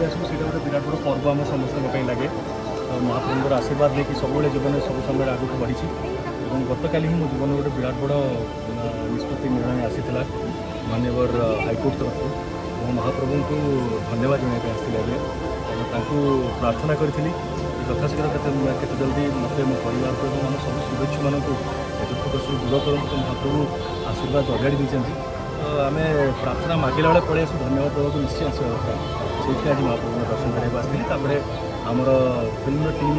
आसू से गोटे विराट बड़ पर्व आम समस्त लगे तो महाप्रभुर आशीर्वाद लेकिन सब जीवन सब समय आगे बढ़ी और गतकाली ही मो जीवन गोटे विराट बड़ निष्पत्ति निर्णय आसीला माननीय हाईकोर्ट तरफ और महाप्रभु को धन्यवाद जनाई आसती प्रार्थना करी यथाशीघ्र केते जल्दी मत मो परिवार को आम सब शुभेच्छु मानक दुख कष्ट दूर करूँ तो महाप्रभु आशीर्वाद अगाड़ी देते तो आम प्रार्थना मागिला बेले पड़े आस धन्यवाद देवा निश्चय आसा दरकार से आज महाप्रभु दर्शन करने आसती आमर फिल्म टीम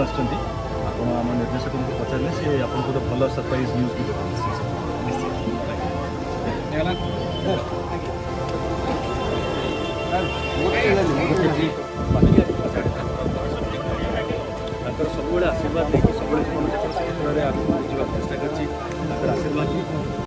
आम निर्देशक को पचारे सी आपको गोटे भल सरप्राइज न्यूज भी सब आशीर्वाद लेकिन सब जीवन क्षेत्र में आगे चेष्टा कर आशीर्वाद